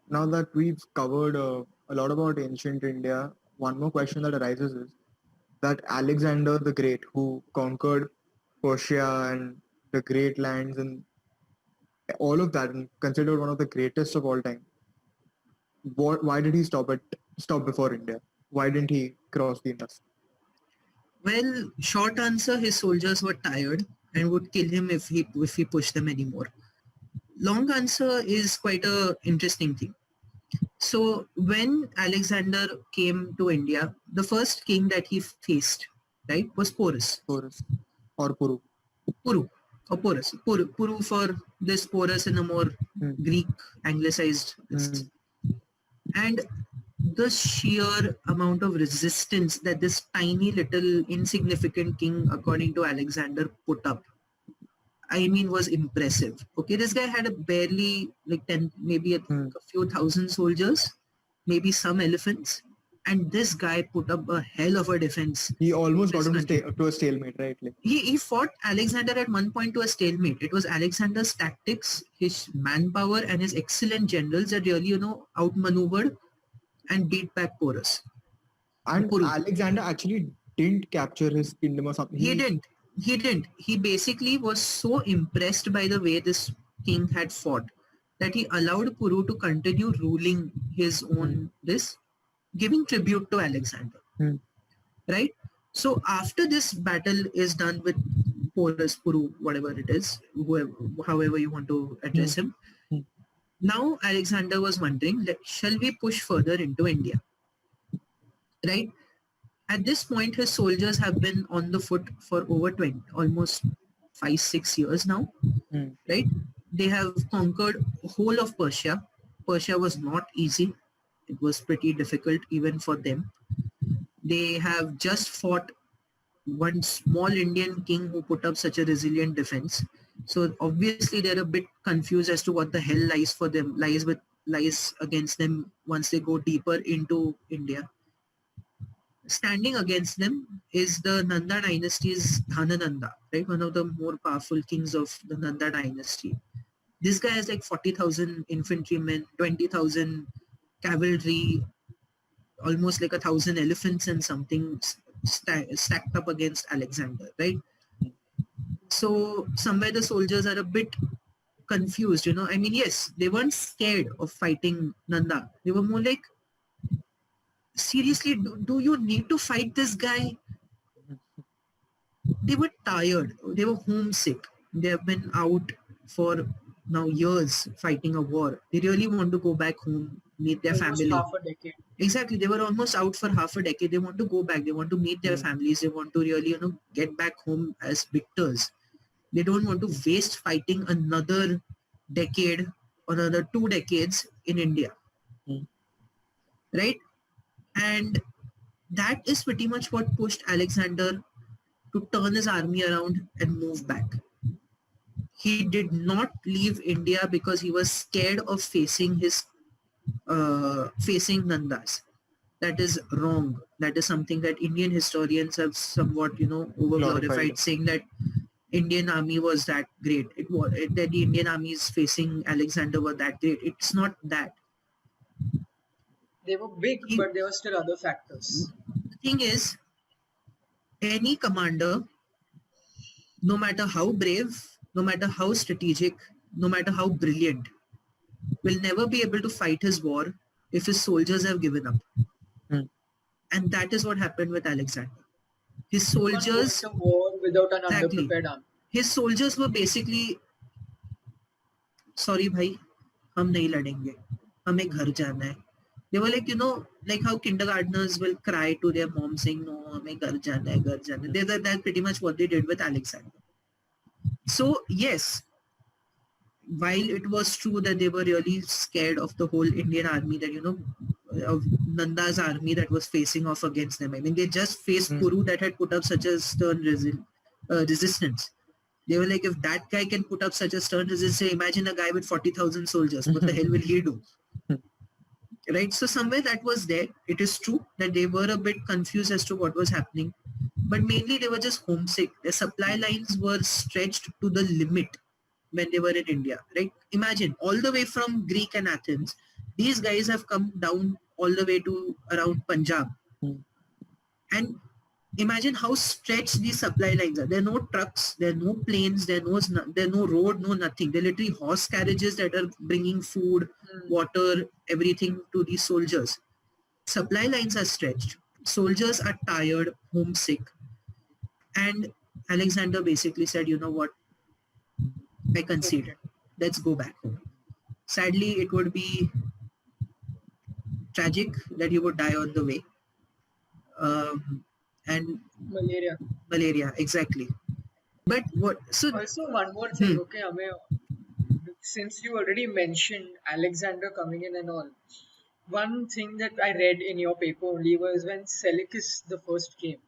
Now that we've covered a lot about ancient India, one more question that arises is that Alexander the Great, who conquered Persia and the Great Lands and all of that, and considered one of the greatest of all time, why did he stop before India? Why didn't he cross the Indus? Well, short answer, his soldiers were tired and would kill him if he pushed them anymore. Long answer is quite a interesting thing. So when Alexander came to India, the first king that he faced, right, was Porus. Porus or Puru? Puru or Porus. Puru for this Porus in a more Greek anglicized. And the sheer amount of resistance that this tiny little insignificant king, according to Alexander, put up, I mean, was impressive. Okay, this guy had a barely like 10, maybe a few thousand soldiers, maybe some elephants, and this guy put up a hell of a defense. He almost got him to a stalemate, right? Like, he fought Alexander at one point to a stalemate. It was Alexander's tactics, his manpower, and his excellent generals that really, outmaneuvered and beat back Porus. And Alexander actually didn't capture his kingdom or something. He didn't. He basically was so impressed by the way this king had fought that he allowed Puru to continue ruling his own giving tribute to Alexander. Right? So after this battle is done with Porus, Puru, whatever it is, however you want to address him, now Alexander was wondering, shall we push further into India? Right? At this point, his soldiers have been on the foot for over almost 5-6 years now, right? They have conquered whole of Persia. Persia was not easy. It was pretty difficult even for them. They have just fought one small Indian king who put up such a resilient defense. So obviously they're a bit confused as to what the hell lies against them once they go deeper into India. Standing against them is the Nanda dynasty's Dhanananda, right? One of the more powerful kings of the Nanda dynasty. This guy has like 40,000 infantrymen, 20,000 cavalry, almost like 1,000 elephants and something stacked up against Alexander, right? So somewhere the soldiers are a bit confused, I mean, yes, they weren't scared of fighting Nanda. They were more like, seriously, do you need to fight this guy? They were tired. They were homesick. They have been out for now years fighting a war. They really want to go back home, meet their family. Half a decade. Exactly. They were almost out for half a decade. They want to go back. They want to meet their families. They want to really, get back home as victors. They don't want to waste fighting another decade or another 2 decades in India. Right? And that is pretty much what pushed Alexander to turn his army around and move back. He did not leave India because he was scared of facing Nandas. That is wrong. That is something that Indian historians have somewhat, over-glorified, saying that Indian army was that great. That the Indian armies facing Alexander were that great. It's not that. They were big, but there were still other factors. The thing is, any commander, no matter how brave, no matter how strategic, no matter how brilliant, will never be able to fight his war if his soldiers have given up. And that is what happened with Alexander. His soldiers... You can't go to war without an underprepared army. His soldiers were basically, sorry bhai, hum nahi ladenge. Hame ghar jana hai. They were like, like how kindergartners will cry to their mom saying, no, hame ghar jana hai, ghar jana hai. That's pretty much what they did with Alexander. So, yes, while it was true that they were really scared of the whole Indian army that, of Nanda's army that was facing off against them. I mean, they just faced Puru that had put up such a stern resistance. They were like, if that guy can put up such a stern resistance, imagine a guy with 40,000 soldiers. What the hell will he do? Right? So somewhere that was there. It is true that they were a bit confused as to what was happening. But mainly they were just homesick. Their supply lines were stretched to the limit when they were in India. Right? Imagine all the way from Greek and Athens, These guys have come down all the way to around Punjab. And imagine how stretched these supply lines are. There are no trucks, there are no planes, there are no road, no nothing. They're literally horse carriages that are bringing food, water, everything to these soldiers. Supply lines are stretched. Soldiers are tired, homesick. And Alexander basically said, you know what? I concede. Let's go back home. Sadly, it would be tragic that he would die on the way. And malaria, exactly. But what? So also one more thing, okay, Amey, since you already mentioned Alexander coming in and all, one thing that I read in your paper only was when Seleucus the first came,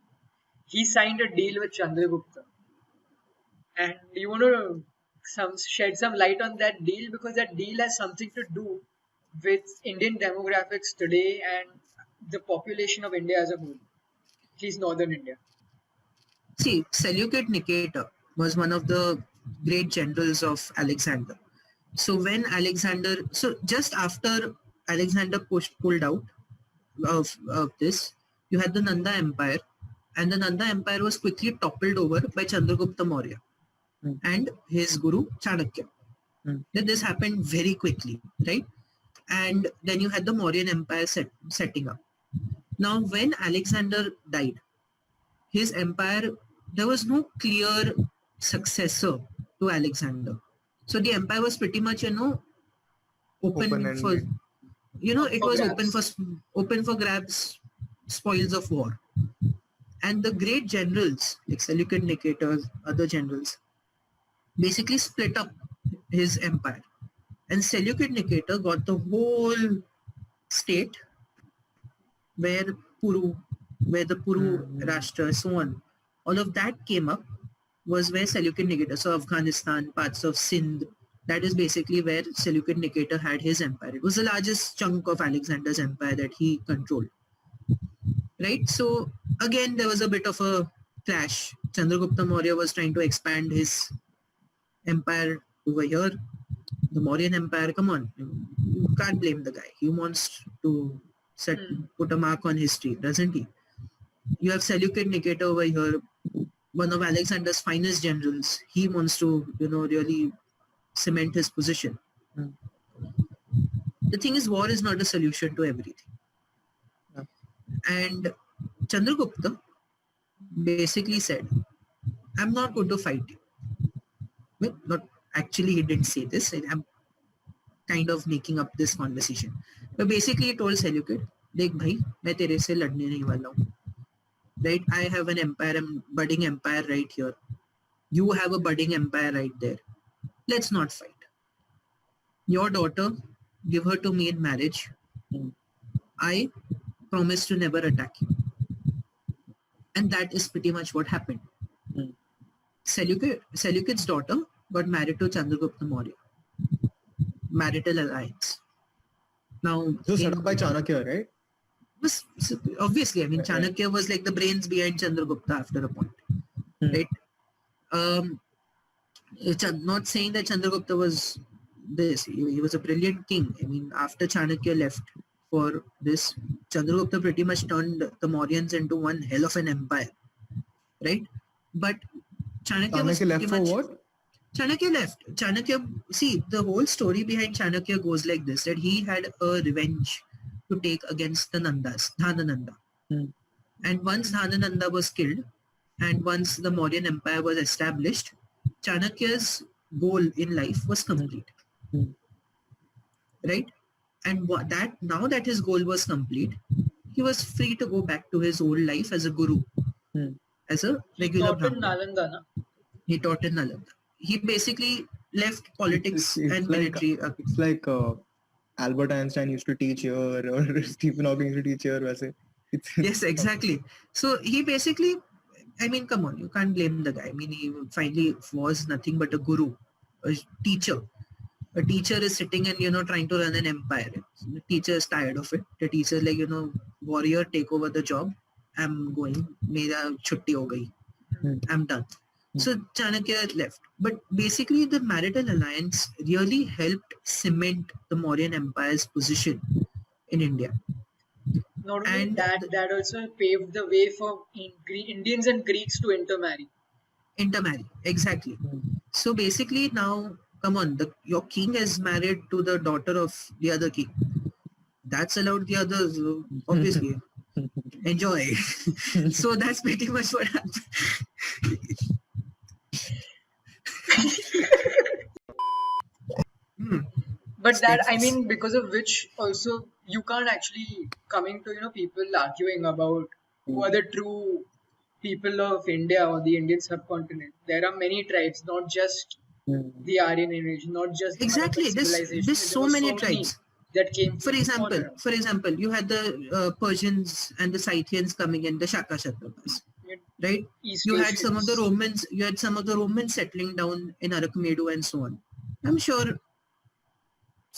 he signed a deal with Chandragupta. And you want to shed some light on that deal, because that deal has something to do with Indian demographics today and the population of India as a whole, at least northern India. See, Seleucid Nicator was one of the great generals of Alexander. So when just after Alexander pulled out of this, you had the Nanda Empire, and the Nanda Empire was quickly toppled over by Chandragupta Maurya and his guru Chanakya. Then this happened very quickly, right? And then you had the Mauryan Empire setting up. Now, when Alexander died, his empire, there was no clear successor to Alexander. So the empire was pretty much, open for, it was open for grabs, spoils of war. And the great generals, like Seleucid Nicator, other generals, basically split up his empire. And Seleucid Nicator got the whole state where the Puru Rashtra, so on, all of that came up was where Seleucid Nicator, so Afghanistan, parts of Sindh, that is basically where Seleucid Nicator had his empire. It was the largest chunk of Alexander's empire that he controlled. Right? So again, there was a bit of a clash. Chandragupta Maurya was trying to expand his empire over here. The Mauryan Empire, come on, you can't blame the guy. He wants to put a mark on history, doesn't he? You have Seleucid Nicator over here, one of Alexander's finest generals. He wants to, really cement his position. The thing is, war is not a solution to everything. And Chandragupta basically said, I'm not going to fight you. Well, not actually, he didn't say this. I'm kind of making up this conversation. But basically, he told Seleucid, Dekh bhai, main tere se ladne nahi wala hu. Right? I have an empire, a budding empire right here. You have a budding empire right there. Let's not fight. Your daughter, give her to me in marriage. I promise to never attack you. And that is pretty much what happened. Seleucid's daughter got married to Chandragupta Maurya. Marital alliance. Now, so set up by Chanakya, right? Obviously, Chanakya was like the brains behind Chandragupta after a point, right? Not saying that Chandragupta was this. He was a brilliant king. After Chanakya left for this, Chandragupta pretty much turned the Mauryans into one hell of an empire, right? But Chanakya was left for what? Chanakya left. See, the whole story behind Chanakya goes like this, that he had a revenge to take against the Nandas, Dhanananda. And once Dhanananda was killed, and once the Mauryan Empire was established, Chanakya's goal in life was complete. Right? And now that his goal was complete, he was free to go back to his old life as a guru, as a regular Brahmin. He taught in Nalanda. He basically left politics and military. It's like Albert Einstein used to teach here, or Stephen Hawking used to teach here. Yes, exactly. So he basically, come on, you can't blame the guy. He finally was nothing but a guru, a teacher. A teacher is sitting and, trying to run an empire. The teacher is tired of it. The teacher is like, warrior, take over the job. I'm going. Mera chutti ho gayi. I'm done. So Chanakya left. But basically, the marital alliance really helped cement the Mauryan Empire's position in India. Not only And that, the that also paved the way for Indians and Greeks to intermarry. intermarry. Exactly. So basically, now, come on, your king is married to the daughter of the other king. That's allowed the others, obviously. Enjoy. So that's pretty much what happened. Hmm. But that, I Speechless. mean, because of which also you can't actually coming to people arguing about who are the true people of India or the Indian subcontinent. There are many tribes, not just the Aryan age, not just the Harappan Exactly. There's civilization. There so were many so many tribes. that came For from all example, around. you had the Persians and the Scythians coming in, the Shaka Shatrapas, right? East You had some of the Asians. Romans. You had some of the Romans settling down in Arakmedu and so on. I'm sure.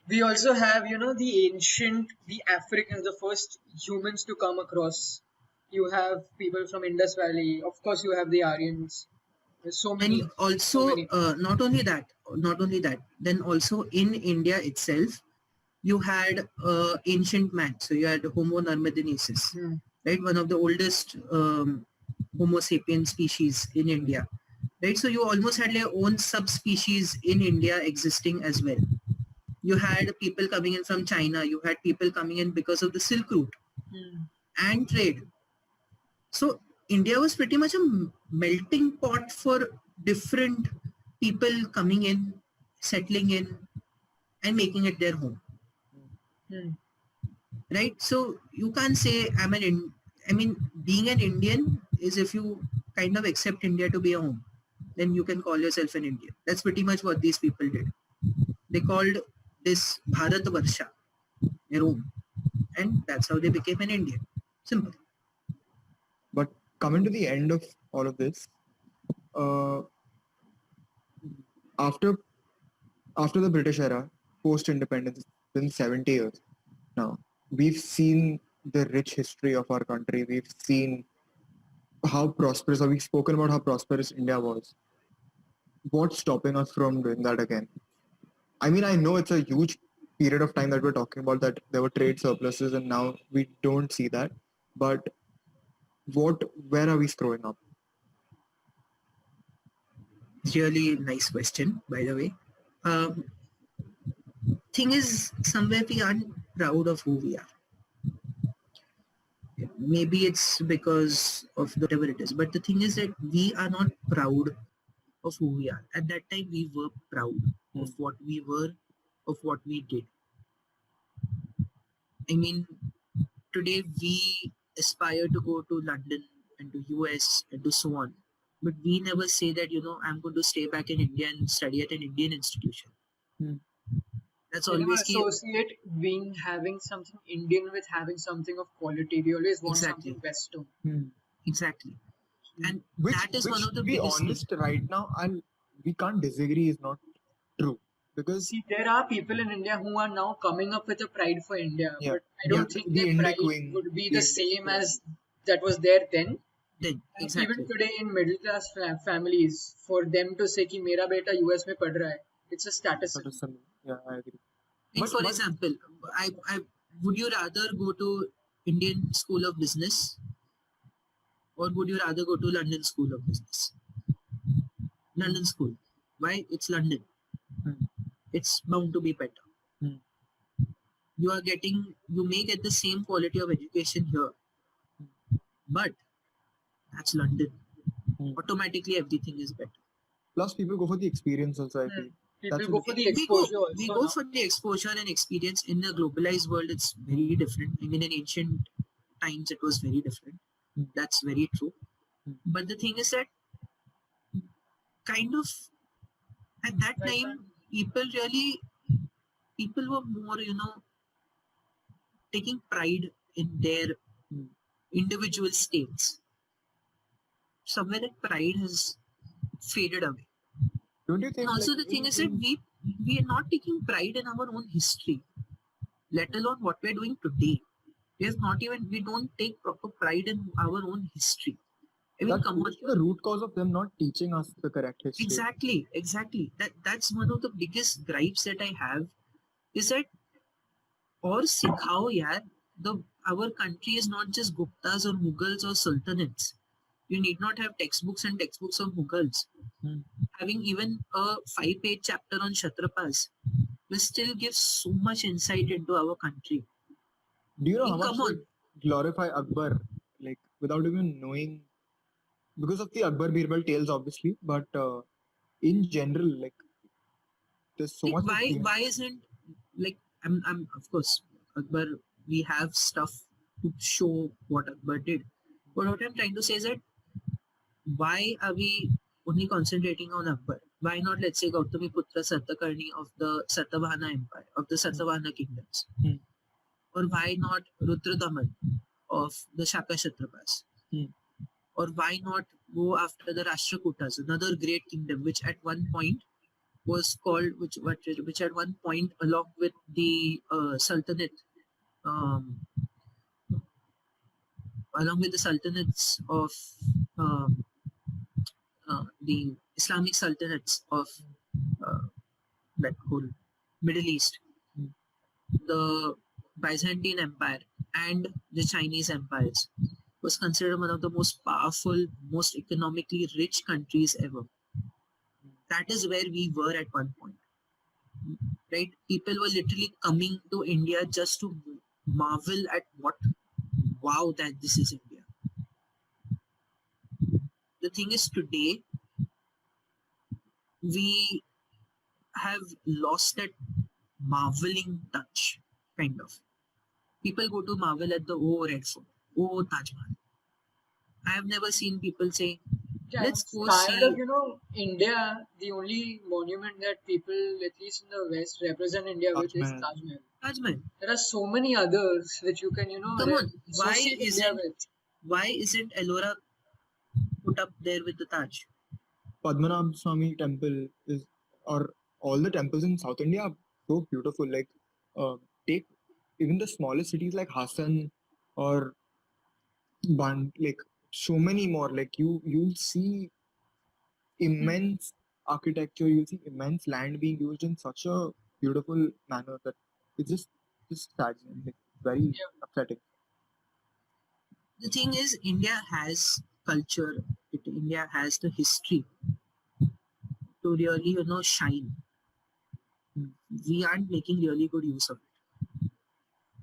We also have, the Africans, the first humans to come across. You have people from Indus Valley. Of course, you have the Aryans. There's And so also, many. not only that, then also in India itself, you had ancient man. So you had Homo nalmadiensis, Hmm. right? One of the oldest Homo sapien species in India, right? So you almost had your own subspecies in India existing as well. You had people coming in from China. You had people coming in because of the Silk Route Hmm. and trade. So India was pretty much a melting pot for different people coming in, settling in, and making it their home, Hmm. right? So you can't say I mean, being an Indian is if you kind of accept India to be a home, then you can call yourself an Indian. That's pretty much what these people did. They called this Bharat Varsha their home, and that's how they became an Indian. Simple. But coming to the end of all of this, uh, after after the British era, post independence, it's been 70 years now. We've seen the rich history of our country. We've seen how prosperous, or we've spoken about how prosperous India was. What's stopping us from doing that again? I mean, I know it's a huge period of time that we're talking about, that there were trade surpluses and now we don't see that. But where are we screwing up? Really nice question, by the way. Um, thing is, somewhere we aren't proud of who we are. Maybe it's because of whatever it is, but the thing is that we are not proud of who we are. At that time, we were proud of what we were, of what we did. I mean, today we aspire to go to London and to US and to so on, but we never say that I'm going to stay back in India and study at an Indian institution. Hmm. That's We never always key. associate being having something Indian with having something of quality. We always want Exactly. something Western. Exactly. And Which, that is one of the to be biggest things. honest, right now, and we can't disagree, is not true, because See, there are people in India who are now coming up with a pride for India, yeah, but I don't think the their Indic pride wing, would be the the Indic same wing. as that was there then. Then, And exactly. even today in middle class families, for them to say कि मेरा बेटा US में पढ़ रहा है, it's a status symbol. Yeah, I agree. And for example, I would you rather go to Indian School of Business or would you rather go to London School of Business? London School. Why? It's London. It's bound to be better. You may get the same quality of education here, but that's London. Automatically everything is better. Plus, people go for the experience also, I feel. People go for the exposure also. We go for the exposure and experience. In a globalized world, it's very different. I mean, in ancient times, it was very different. That's very true. But the thing is that kind of at that time, people were more, taking pride in their individual states. Somewhere that pride has faded away. Don't you think? And also, the thing is that we are not taking pride in our own history, let alone what we're doing today. We don't take proper pride in our own history. I mean, That's come on. also the root cause of them not teaching us the correct history. Exactly. That's one of the biggest gripes that I have is that और सिखाओ यार, our country is not just Guptas or Mughals or Sultanates. You need not have textbooks and textbooks of Mughals. Having even a 5-page chapter on Kshatrapas will still give so much insight into our country. Do you know how Come much on. they glorify Akbar, like without even knowing, because of the Akbar Birbal tales, obviously, but in general, like there's so Like, much. why isn't, like, I'm of course Akbar, we have stuff to show what Akbar did, but what I'm trying to say is that why are we only concentrating on Akbar? Why not, let's say, Gautamiputra Satakarni of the Satavahana Empire, of the Satavahana kingdoms? Or why not Rudradaman of the Shaka Kshatrapas? Or why not go after the Rashtrakutas, another great kingdom, which at one point was called, which at one point, along with the Sultanate, along with the Sultanates of the Islamic Sultanates of that whole Middle East, the Byzantine Empire and the Chinese empires, was considered one of the most powerful, most economically rich countries ever. That is where we were at one point, right? People were literally coming to India just to marvel at wow, that this is India. The thing is, today, we have lost that marveling touch, kind of. People go to marvel at the Red Fort, Taj Mahal. I have never seen people say, Yeah, let's it's go tired see. of, India, the only monument that people, at least in the West, represent India with is Mahal. Taj Mahal. Taj Mahal. There are so many others which you can, Come on, associate India with. why isn't Ellora put up there with the Taj? Padmanabh Swami temple is, or all the temples in South India are so beautiful. Like, take even the smallest cities like Hassan or like so many more. Like you'll see immense architecture, you'll see immense land being used in such a beautiful manner that it's just sad, like very upsetting. The thing is, India has culture. India has the history to really, shine. We aren't making really good use of it.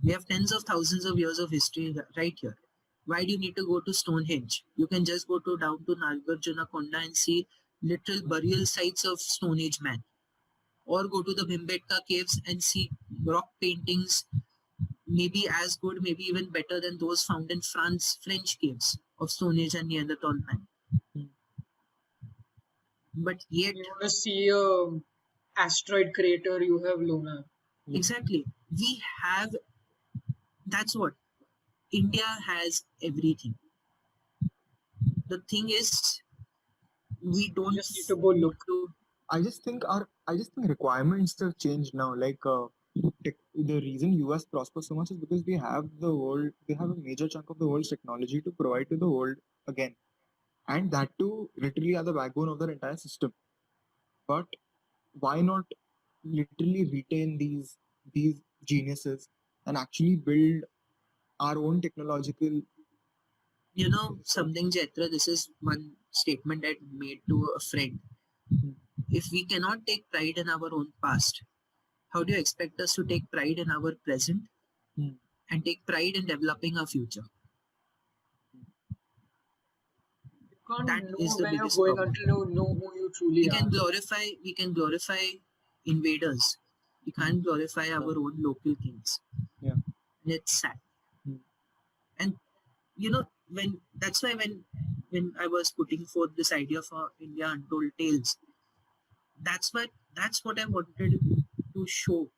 We have tens of thousands of years of history right here. Why do you need to go to Stonehenge? You can just go down to Nagarjuna Konda and see literal burial sites of Stone Age man. Or go to the Bhimbetka caves and see rock paintings, maybe as good, maybe even better than those found in French caves of Stone Age and Neanderthal man. But yet, you want to see a asteroid crater, you have Luna. Exactly. We have, that's what, India has everything. The thing is, we don't just need to go look. I just think requirements have changed now. Like the reason US prospers so much is because they have a major chunk of the world's technology to provide to the world again, and that too literally are the backbone of their entire system. But why not literally retain these geniuses and actually build our own technological? Something, Jaitra, this is one statement I made to a friend. If we cannot take pride in our own past, how do you expect us to take pride in our present and take pride in developing our future? You can't That know is the where you're biggest going problem. until you know who you truly We are. can glorify invaders. We can't glorify our own local kings. Yeah. And it's sad. And that's why when I was putting forth this idea for India Untold Tales, that's what I wanted to show.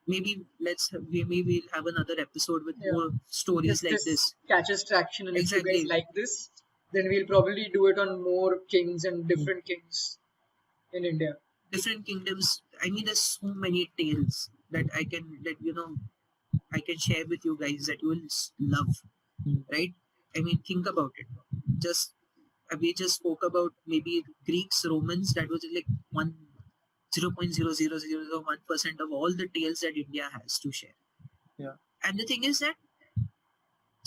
Maybe we'll have another episode with more stories If like this. catches traction, and if you Exactly. guys like this, then we'll probably do it on more kings and different kings in India. Different kingdoms. I mean, there's so many tales that I can share with you guys that you will love, right? I mean, think about it. Just we just spoke about maybe Greeks, Romans. That was like 0.00001% of all the tales that India has to share. Yeah. And the thing is that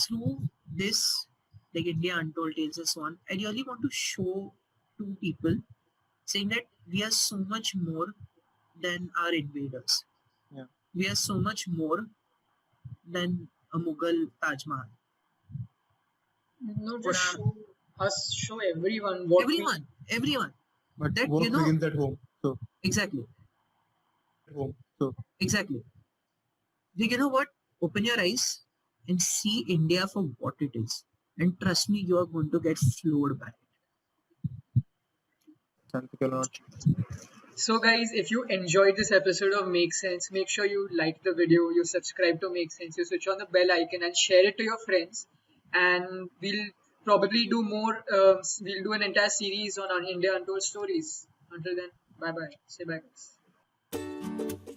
through this, like India Untold Tales and so on, I really want to show to people saying that we are so much more than our invaders. Yeah. We are so much more than a Mughal Taj Mahal. No, Or just a- show everyone what we. everyone. But That, work begins at home. So Exactly. at home. So Exactly. You know what? Open your eyes and see India for what it is. And trust me, you are going to get floored by it. Santika Lodge. So guys, if you enjoyed this episode of Make Sense, make sure you like the video, you subscribe to Make Sense, you switch on the bell icon and share it to your friends. And we'll probably do more. We'll do an entire series on India Untold Stories. Until then, bye bye. Say bye, guys.